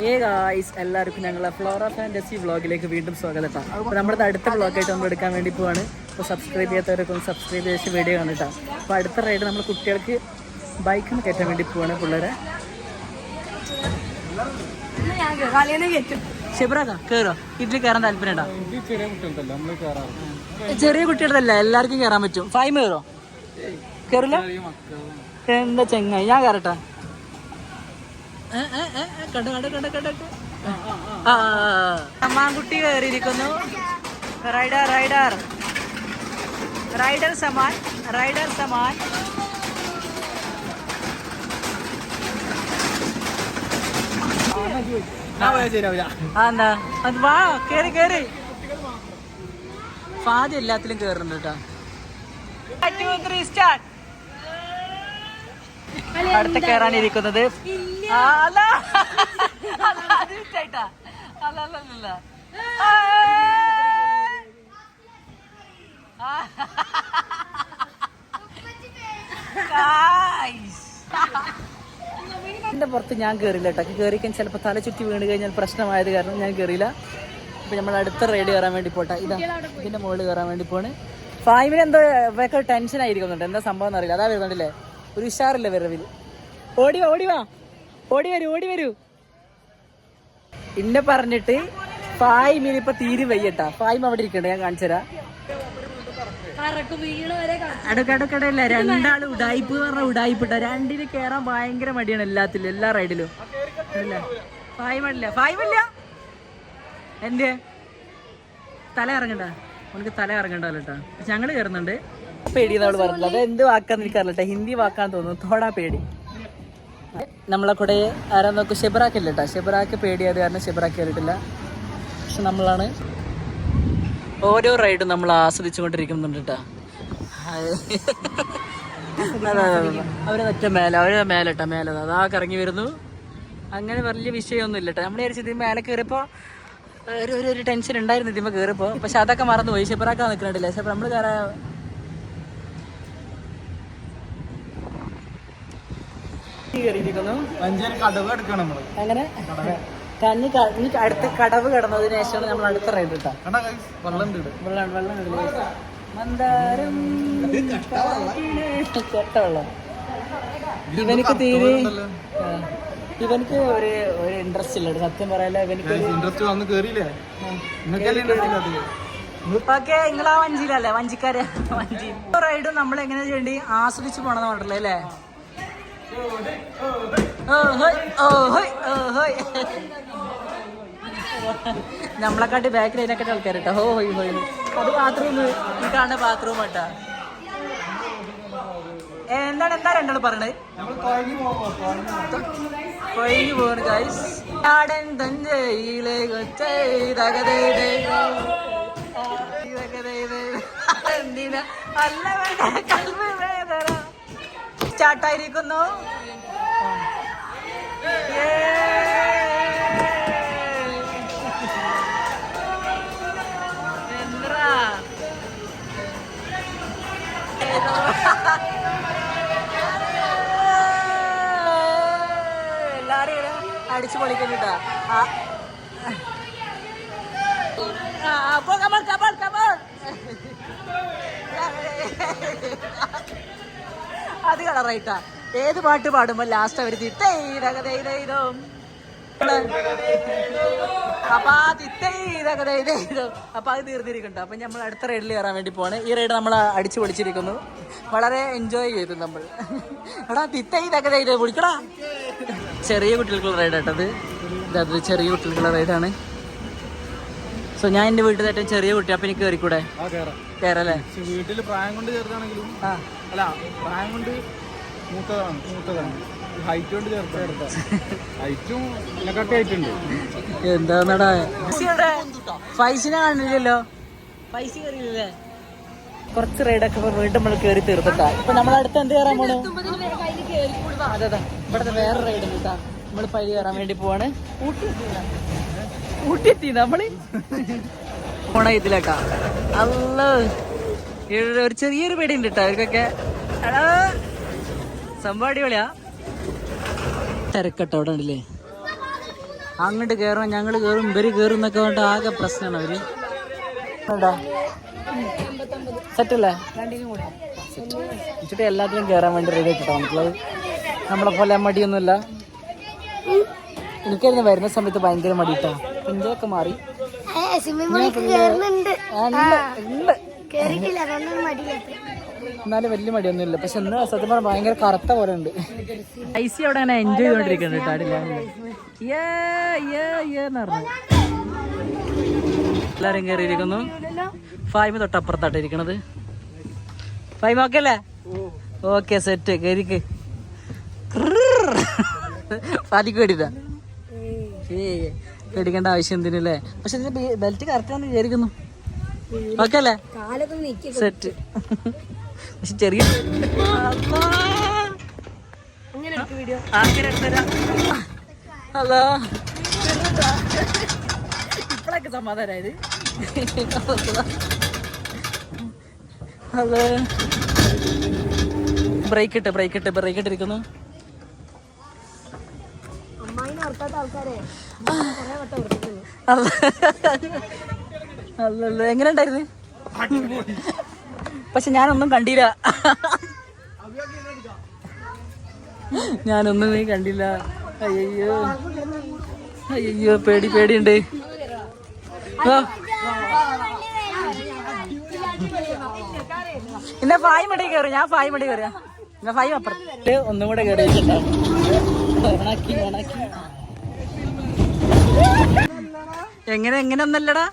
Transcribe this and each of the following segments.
Guys, എല്ലാവർക്കും ഞങ്ങളെ Flora fantasy വ്ളോഗിലേക്ക് വീണ്ടും സ്വാഗതം. അപ്പോൾ നമ്മുടെ അടുത്ത വ്ളോഗായിട്ട് നമ്മൾ എടുക്കാൻ വേണ്ടി പോവാണ്. അപ്പോൾ സബ്സ്ക്രൈബ് ചെയ്യാത്തവരൊക്കെ ഒന്ന് സബ്സ്ക്രൈബ് ചെയ്ത് വീഡിയോ കാണിട്ടാ. അപ്പോൾ അടുത്ത റൈഡ് നമ്മൾ കുട്ടികൾക്ക് ബൈക്കിന് കയറ്റാൻ വേണ്ടി പോവാണ്. പിള്ളേരെ ഷെബ്രാക്ക കയറോ? ഇതിൽ കയറാൻ താല്പര്യം ഉണ്ടോ? ചെറിയ കുട്ടികളല്ല, എല്ലാവർക്കും കയറാൻ പറ്റും. ഫൈമ കയറോ? കയറില്ല? എന്താ ചെങ്ങായി, ഞാൻ കയറട്ടെ. അമ്മാൻകുട്ടി കയറിയിരിക്കുന്നു. റൈഡർ റൈഡർ റൈഡർ സമാൻ റൈഡർ സമാൻ. എന്താ അത് വാ, കേറി കേറി. ഫാദി എല്ലാത്തിലും കേറുന്നുണ്ട് കേട്ടോ. അടുത്ത കയറാനിരിക്കുന്നത് എന്റെ പുറത്ത് ഞാൻ കയറില്ല കേട്ടോ. കയറിക്കാൻ ചിലപ്പോൾ തല ചുറ്റി വീണ് കഴിഞ്ഞാൽ പ്രശ്നമായത് കാരണം ഞാൻ കയറിയില്ല. അപ്പൊ നമ്മൾ അടുത്ത റൈഡ് കയറാൻ വേണ്ടി പോട്ടെ. ഇതാ ഇതിന്റെ മുകളിൽ കയറാൻ വേണ്ടി പോണ്. ഫാമിന് എന്തോ ഇവയൊക്കെ ടെൻഷൻ ആയിരിക്കുന്നുണ്ട്. എന്താ സംഭവം എന്നറിയില്ല. അതാ വരുന്നുണ്ടല്ലേ, ഒരു ഉഷാറില്ല വരവിൽ. ഓടി വാ ഓടി വാ, ഓടി വരൂ. ഇന്നെ പറഞ്ഞിട്ട് ഫായ്മിന് ഇപ്പൊ തീരെ വയ്യട്ടാ. ഫായ്മ അവിടെ ഇരിക്കണ്ട, ഞാൻ കാണിച്ചുതരാം. അടുക്കടക്കടല്ല, രണ്ടാള് ഉടായിപ്പ് പറഞ്ഞ ഉടായിപ്പിട്ട. രണ്ടിന് കേറാൻ ഭയങ്കര മടിയാണ് എല്ലാത്തിലും, എല്ലാ റൈഡിലും. ഫായ്മല്ല എന്റെ തല ഇറങ്ങണ്ട, നമുക്ക് തല ഇറങ്ങണ്ടല്ലോ കേട്ടാ. ഞങ്ങള് കയറുന്നുണ്ട്. പേടിയെന്നവള് പറഞ്ഞില്ല. അത് എന്ത് വാക്കാന്ന് എനിക്കറിയില്ല, ഹിന്ദി വാക്കാന്ന് തോന്നുന്നു. തോടാ പേടി. നമ്മളെ കൂടെ ആരാ നോക്കും, ഷെബ്രാക്കില്ല കേട്ടോ. ഷെബ്രാക്ക് പേടിയാത് കാരണം ഷെബ്രാക്ക് കയറിയിട്ടില്ല. പക്ഷെ നമ്മളാണ് ഓരോ റൈഡും നമ്മൾ ആസ്വദിച്ചുകൊണ്ടിരിക്കുന്നുണ്ട് കേട്ടോ. അവരെ ഒറ്റ അവരെ മേലെ കേട്ടോ, മേലെ അതാ കറങ്ങി വരുന്നു. അങ്ങനെ വലിയ വിഷയമൊന്നും ഇല്ല കേട്ടോ. നമ്മൾ വിചാരിച്ചു ഇത് മേലെ കയറിയപ്പോൾ ഒരു ടെൻഷൻ ഉണ്ടായിരുന്നു ഇതിമ്മ കയറിയപ്പോൾ. പക്ഷെ അതൊക്കെ മറന്നുപോയി. ഷെബ്രാക്കാ നിൽക്കണ്ടില്ല. പക്ഷെ നമ്മൾ കയറാ അങ്ങനെ അടുത്ത കടവ് കടന്നതിന് ശേഷമാണ് നമ്മൾ അടുത്ത റൈഡ് കിട്ടാം. വെള്ളം മന്ദാരം വെള്ളം. ഇവനിക്ക് തീരെ ഇവനിക്ക് ഒരു ഇൻട്രസ്റ്റ് ഇല്ല സത്യം പറയാലോ. ഇവനിക്ക് ഓക്കെ, നിങ്ങളാ വഞ്ചിയിലല്ലേ, വഞ്ചിക്കാര് വഞ്ചി റൈഡും നമ്മൾ എങ്ങനെ ചെയ്യേണ്ടി ആസ്വദിച്ച് പോണെന്ന് പറഞ്ഞില്ലേ അല്ലേ. നമ്മളെക്കാട്ടി ബാക്കിൽ അതിനെക്കാട്ടി ആൾക്കാർ കേട്ടോ. ഹോയ് അത് ബാത്റൂം, ഈ കാണുന്ന ബാത്റൂം കേട്ടാ. എന്താ രണ്ടാളും പറഞ്ഞത്? കൊഴിഞ്ഞു പോണ് ഗൈസ്. നാടൻ തഞ്ചയിലെ എന്തിനാ അല്ല വേദന സ്റ്റാർട്ടായിരിക്കുന്നു. എന്താ എല്ലാരും അടിച്ചു പൊളിക്കണ്ടാ. അത് കളറായിട്ടാ. ഏത് പാട്ട് പാടുമ്പോ ലാസ്റ്റ് അവർ അപ്പൊ അത് തീർന്നിരിക്കണ്ടോ. അപ്പൊ നമ്മൾ അടുത്ത റൈഡിൽ കയറാൻ വേണ്ടി പോവാണ്. ഈ റൈഡ് നമ്മൾ അടിച്ചു പൊളിച്ചിരിക്കുന്നു, വളരെ എൻജോയ് ചെയ്തു നമ്മൾ. എടാ തിത്തൈതൊക്കെ വിളിക്കടാ. ചെറിയ കുട്ടികൾക്കുള്ള റൈഡ് കേട്ടത്. ഇത് ചെറിയ കുട്ടികൾക്കുള്ള റൈഡാണ്. സോ ഞാൻ എന്റെ വീട്ടിൽ ഏറ്റവും ചെറിയ കുട്ടി. അപ്പൊ എനിക്ക് കയറിക്കൂടെ? കയറല്ലേ. വീട്ടില് പ്രായം കൊണ്ട് ചേർത്താണെങ്കിലും അല്ല, പ്രായം കൊണ്ട് മൂത്തതാണ്. ഹൈറ്റ് കൊണ്ട് ഹൈറ്റും എന്താന്നടാ. പൈസനെ കാണില്ലല്ലോ, പൈസ കയറിയില്ലേ. കുറച്ച് റൈഡൊക്കെ വീണ്ടും നമ്മൾ കയറി തീർത്തിട്ടാ. ഇപ്പൊ നമ്മളടുത്ത് എന്ത് കയറാൻ പോണു? അതെ ഇവിടുത്തെ വേറെ റൈഡ് കിട്ടാ. നമ്മൾ പൈല് കയറാൻ വേണ്ടി പോവാണ്. ഊട്ടി എത്തി നമ്മള് പോണ ഇതിലേക്കാ. അല്ല ഒരു ചെറിയൊരു പേടി ഉണ്ട് കേട്ടോ അവർക്കൊക്കെ. സംഭവം അടിപൊളിയാ. തിരക്കട്ടോ അവിടെ ഉണ്ടല്ലേ. അങ്ങോട്ട് കയറും ഞങ്ങൾ കയറും ഇവര് കയറും എന്നൊക്കെ പറഞ്ഞിട്ട് ആകെ പ്രശ്നമാണ് അവര്. സെറ്റല്ലേ എന്നിട്ട് എല്ലാത്തിനും കയറാൻ വേണ്ടി റെഡി ആയിട്ടോ നമുക്കുള്ളത്. നമ്മളെ പോലെ മടിയൊന്നുമില്ല. എനിക്കായിരുന്നു വരുന്ന സമയത്ത് ഭയങ്കര മടിയിട്ടാ. പിഞ്ചൊക്കെ മാറി എന്നാലും വലിയ മടിയൊന്നുമില്ല. പക്ഷെ എന്നാ സത്യം പറഞ്ഞാൽ ഭയങ്കര കറുത്ത പോലെ ഉണ്ട്. ഐസി അവിടെ അങ്ങനെ എൻജോയ് ചെയ്തോണ്ടിരിക്കുന്നുണ്ട് കേട്ടോ. എല്ലാരും കയറിയിരിക്കുന്നു. ഫൈമ തൊട്ടപ്പുറത്താട്ടോ ഇരിക്കണത്. ഫൈമ ഓക്കെ അല്ലേ? Okay set. കയറിക്ക് പാതിക്ക് വേണ്ടിട്ടാ. പേടിക്കേണ്ട ആവശ്യം എന്തിനല്ലേ. പക്ഷെ ഇതിന്റെ ബെൽറ്റ് കറക്റ്റാന്ന് വിചാരിക്കുന്നു. ഓക്കെ അല്ലേ? സെറ്റ്. പക്ഷെ ചെറിയ ഹലോ ഇപ്പഴൊക്കെ സമാധാനായത്. ഹലോ ബ്രേക്ക് ഇട്ടിരിക്കുന്നു. അല്ലല്ലോ എങ്ങനെ ഉണ്ടായിരുന്നു? പക്ഷെ ഞാനൊന്നും കണ്ടില്ല. ഞാനൊന്നും കണ്ടില്ല. അയ്യോ അയ്യോ പേടിയുണ്ട്. എന്നാ ഫായ് മടി കയറി. ഞാൻ ഫായ് മടി കയറിയാ. എന്നാ ഫായ് അപ്പുറത്ത് ഒന്നും കൂടെ കയറി. എങ്ങനെ ഒന്നല്ലടാ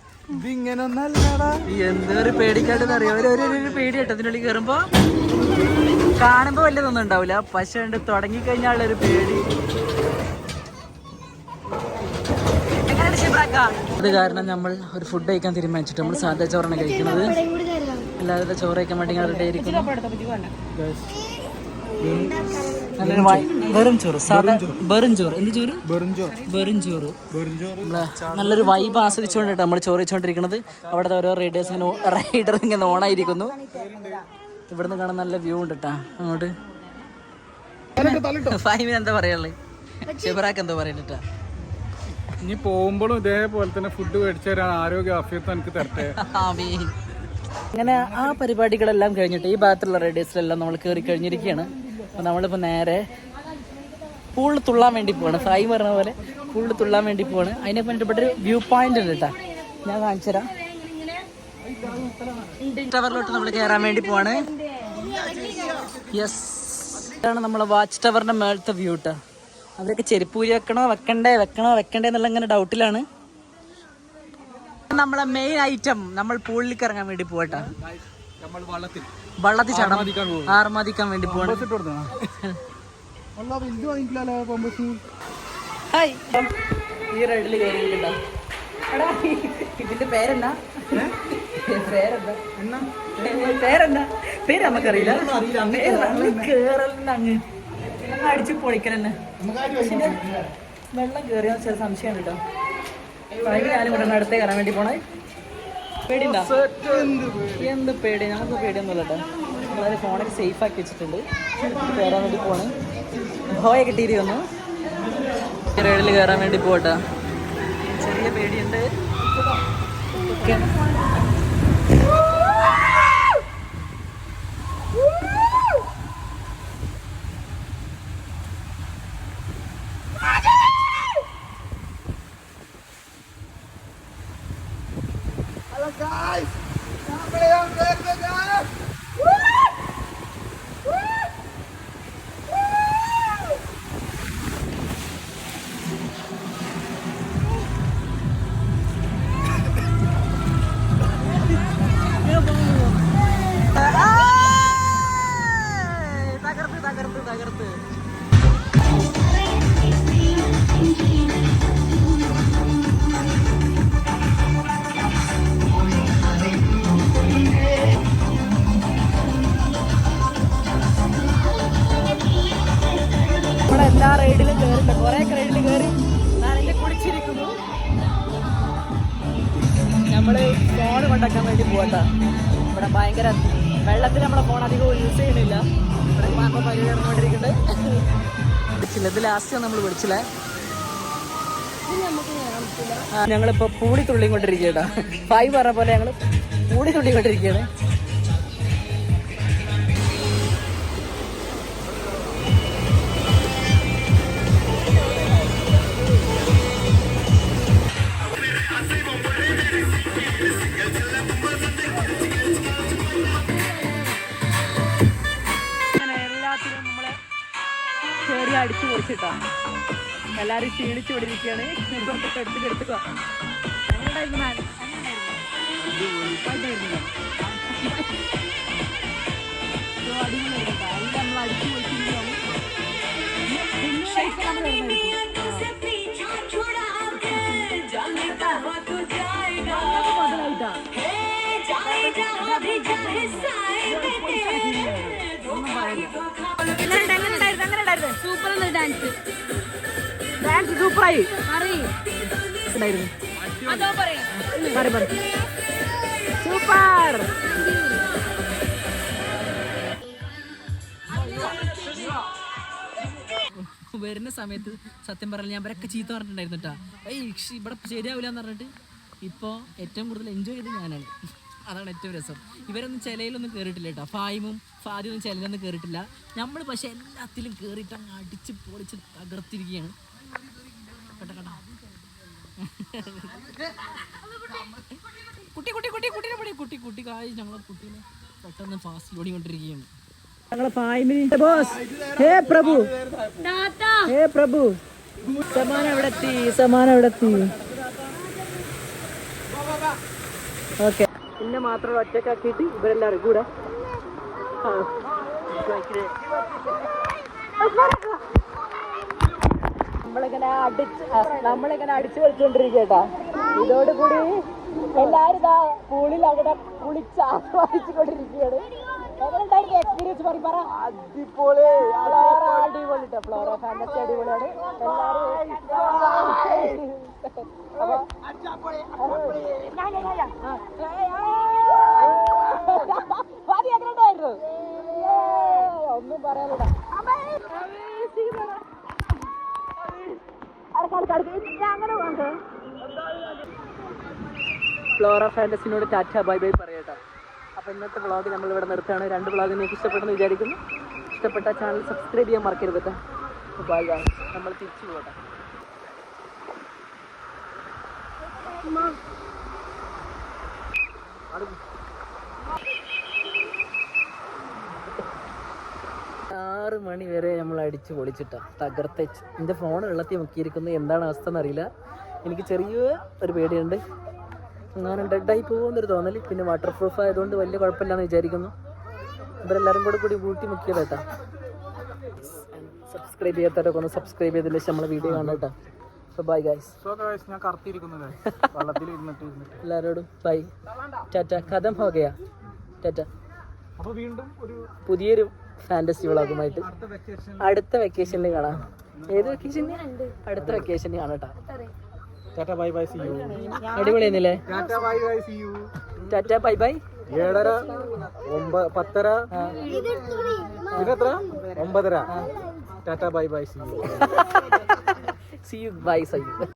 എന്തൊരു പേടിക്കാട്ടെന്ന് അറിയാം. ഒരു പേടി കേട്ടോ ഇതിനുള്ളിൽ കയറുമ്പോ. കാണുമ്പോ വലിയതൊന്നും ഉണ്ടാവില്ല. പക്ഷെ തുടങ്ങിക്കഴിഞ്ഞാലൊരു പേടി. അത് കാരണം നമ്മൾ ഒരു ഫുഡ് കഴിക്കാൻ തീരുമാനിച്ചിട്ട് നമ്മൾ സാധാ ചോറാണ് കഴിക്കുന്നത്. അല്ലാതെ ചോറ് കഴിക്കാൻ വേണ്ടി റെഡി ആയിരിക്കുന്നു. വെറും ചോറ്. വെറും ചോറ്. എന്ത് ചോറ്? വെറും ചോറ്. നല്ലൊരു വൈബ് ആസ്വദിച്ചുകൊണ്ടിട്ട് നമ്മൾ ചോറ് വെച്ചുകൊണ്ടിരിക്കുന്നത്. അവിടുത്തെ ഓരോ റൈഡർ ഇങ്ങനെ ഓണായിരിക്കുന്നു. ഇവിടുന്ന് കാണാൻ നല്ല വ്യൂ ഉണ്ട് കേട്ടാ. അങ്ങോട്ട് ഫൈമിന് എന്താ പറയാനുള്ളത്? ഷെബറാക്ക് എന്താ പറയുന്നിട്ടാ? ഇനി പോകുമ്പോഴും ഇതേപോലെ തന്നെ ഫുഡ് മേടിച്ചു തരാൻ ആരോഗ്യ ആഫിയത്ത് എനിക്ക് തരട്ടെ. അങ്ങനെ ആ പരിപാടികളെല്ലാം കഴിഞ്ഞിട്ട് ഈ ഭാഗത്തുള്ള റേഡിയസിലെല്ലാം നമ്മൾ കയറി കഴിഞ്ഞിരിക്കുകയാണ്. അപ്പോൾ നമ്മളിപ്പോൾ നേരെ പൂളിൽ തുള്ളാൻ വേണ്ടി പോവാണ്. ഫ്രൈ പറഞ്ഞ പോലെ പൂളിൽ തുള്ളാൻ വേണ്ടി പോവാണ്. അതിനെ വേണ്ടിയിട്ട് ഒരു വ്യൂ പോയിന്റ് ഉണ്ട് കേട്ടോ. ഞാൻ കാണിച്ചു തരാം. ടവറിലോട്ട് നമ്മൾ കയറാൻ വേണ്ടി പോവാണ്. യെസ്, ഇതാണ് നമ്മളെ വാച്ച് ടവറിന്റെ മേളത്തെ വ്യൂ കേട്ടോ. അവരൊക്കെ ചെരുപ്പൂരി വെക്കണ്ടേ എന്നുള്ള ഇങ്ങനെ ഡൗട്ടിലാണ്. നമ്മളെ മെയിൻ ഐറ്റം നമ്മൾ പൂളിലേക്ക് ഇറങ്ങാൻ വേണ്ടി പോകട്ടെ. വള്ളത്തിൽ ചാടാൻ ആർമാദിക്കാൻ വേണ്ടി പോകണം. ഹായ്, ഈ റൈഡിൽ കയറിയിട്ടുണ്ടോ? ഇതിന്റെ പേരെന്താ? പേര് നമുക്കറിയില്ല. കേറലങ്ങ് അടിച്ചു പൊളിക്കലെന്നെ. വെള്ളം കയറിയ ചില സംശയമാണ് കേട്ടോ. ഞാനും ഇവിടെ അടുത്തേ കയറാൻ വേണ്ടി പോണേ. പേടിയുണ്ടോ? എന്ത് പേടി? നമുക്ക് പേടിയൊന്നുമില്ല കേട്ടോ. നമ്മളത് ഫോണൊക്കെ സേഫ് ആക്കി വെച്ചിട്ടുണ്ട്. കയറാൻ വേണ്ടി പോണേ. ഭോയ കിട്ടിയിട്ട് വന്നു. റൈഡിൽ കയറാൻ വേണ്ടി പോകട്ടെ. ചെറിയ പേടിയുണ്ട്. ഓക്കെ, guys, തകർത്ത് എല്ലാ റൈഡിലും കയറില്ല. കുറെ റൈഡിൽ കയറി നനഞ്ഞ് കുടിച്ചിരിക്കുന്നു. നമ്മള് ഫോൺ കൊണ്ടാക്കാൻ വേണ്ടി പോകണ്ട. ഇവിടെ ഭയങ്കര വെള്ളത്തിൽ നമ്മളെ ഫോൺ അധികം യൂസ് ചെയ്യണില്ല. ഇവിടെ മാപ്പം പരിപാടി നടന്നുകൊണ്ടിരിക്കുന്നുണ്ട്. വിളിച്ചില്ല, ഇത് ലാസ്റ്റ് നമ്മൾ വിളിച്ചില്ല. ഞങ്ങളിപ്പോ പൂളി തുള്ളിക്കൊണ്ടിരിക്കുകയാണ്. ഫായി പറഞ്ഞ പോലെ ഞങ്ങള് പൂളി തുള്ളിക്കൊണ്ടിരിക്കുകയാണ്. എല്ലാത്തിനും നമ്മളെ കയറി അടിച്ചു പൊളിച്ചിട്ടാ. എല്ലാരും ക്ഷീണിച്ചു കൊണ്ടിരിക്കുകയാണ്. എടുത്തുക നമ്മൾ അടിച്ചു പൊളിച്ചിരിക്കുകയാണ്. സൂപ്പർ ഡാൻസ് ഡാൻസ് സൂപ്പറായി സൂപ്പർ. വരുന്ന സമയത്ത് സത്യം പറഞ്ഞാൽ ഞാൻ ഇവരൊക്കെ ചീത്ത പറഞ്ഞിട്ടുണ്ടായിരുന്നു കേട്ടോ. ഇവിടെ ശരിയാവില്ല എന്ന് പറഞ്ഞിട്ട് ഇപ്പോൾ ഏറ്റവും കൂടുതൽ എൻജോയ് ചെയ്ത് ഞാനാണ്. അതാണ് ഏറ്റവും രസം. ഇവരൊന്നും ചിലയിലൊന്നും കയറിയിട്ടില്ല കേട്ടോ. ഫായിമും ഫാദിയൊന്നും ചിലയിലൊന്നും കയറിയിട്ടില്ല. നമ്മൾ പക്ഷെ എല്ലാത്തിലും കയറിയിട്ട് അങ്ങ് അടിച്ച് പൊളിച്ച് തകർത്തിരിക്കുകയാണ്. കേട്ടോ കേട്ടോ കുട്ടി കുട്ടി കുട്ടി കുട്ടീനെ പടി കുട്ടി കുട്ടി കായ് ഞങ്ങളെ കുട്ടീനെ പെട്ടെന്ന് ഫാസ്റ്റ് ഓടിക്കൊണ്ടിരിക്കുകയാണ്. ഞങ്ങളെ ഫാമിലി ബോസ്. ഹേ പ്രഭു, ഹേ പ്രഭു. സമാനം എവിടെ എത്തി? സമാനം എവിടെ എത്തി? ഓക്കെ, പിന്നെ മാത്രം ഒറ്റക്കാക്കിയിട്ട് ഇവരെല്ലാവരും കൂടെ നമ്മളിങ്ങനെ അടിച്ചു കളിച്ചോണ്ടിരിക്കട്ടാ. ഇതോടുകൂടി എല്ലാരും ഇതാ പൂളിൽ അവിടെ കുളിച്ച് ആസ്വദിച്ചുകൊണ്ടിരിക്കുകയാണ്. എങ്ങനെയുണ്ടായിരുന്നു എക്സ്പീരിയൻസ്? പറ. അടിപൊളി, അടിപൊളി. ഫ്ലോറ ഫാന്റസി അടിപൊളിയാണ്. എങ്ങനെയുണ്ടായിരുന്നു? ഒന്നും പറയാനില്ല. ഫ്ലോറ ഫാന്റസിനോട് ടാറ്റ ബൈ ബൈ പറയട്ടോ. അപ്പോൾ ഇന്നത്തെ വ്ളോഗ് നമ്മൾ ഇവിടെ നിർത്താണ്. 2 വ്ളോഗ് നിങ്ങൾക്ക് ഇഷ്ടപ്പെട്ടെന്ന് വിചാരിക്കുന്നു. ഇഷ്ടപ്പെട്ട ചാനൽ സബ്സ്ക്രൈബ് ചെയ്യാൻ മറക്കരുത് കേട്ടോ. Bye bye. നമ്മൾ തിരിച്ചു പോകട്ടെ. ആറ് മണി വരെ നമ്മൾ അടിച്ച് പൊളിച്ചിട്ടാ തകർത്തച്ച്. എൻ്റെ ഫോൺ വെള്ളത്തിൽ മുക്കിയിരിക്കുന്നത്. എന്താണ് അവസ്ഥ എന്നറിയില്ല. എനിക്ക് ചെറിയ ഒരു പേടിയുണ്ട്, അങ്ങനെ ഡെഡായി പോകുന്നൊരു തോന്നൽ. പിന്നെ വാട്ടർ പ്രൂഫ് ആയതുകൊണ്ട് വലിയ കുഴപ്പമില്ലാന്ന് വിചാരിക്കുന്നു. ഇവരെല്ലാവരും കൂടി കൂട്ടി മുക്കിയതായിട്ടാ. സബ്സ്ക്രൈബ് ചെയ്യാത്തവരൊക്കെ ഒന്ന് സബ്സ്ക്രൈബ് ചെയ്തതിന് ശേഷം നമ്മളെ വീഡിയോ കാണാം കേട്ടോ. Bye guys. ഞാൻ കറുത്തിരിക്കുന്നത് വെള്ളത്തിൽ എല്ലാവരോടും ബൈ. ടാറ്റ. ഖതം ഹോ ഗയാ. ടാറ്റ. അപ്പോൾ വീണ്ടും ഒരു പുതിയൊരു ഫാന്റസി വ്ളോഗുമായിട്ട് അടുത്ത വെക്കേഷനിൽ കാണാം. ഏത് വെക്കേഷൻ? അടുത്ത വെക്കേഷനിൽ കാണാം കേട്ടോ. Tata bye bye, see you. അടിപൊളിയായിരുന്നില്ലേ? Tata bye bye, see you. Tata bye bye. 7:30 10:30 ഇതെത്ര? 9:30. Tata bye bye, see you. See you. Bye. See you.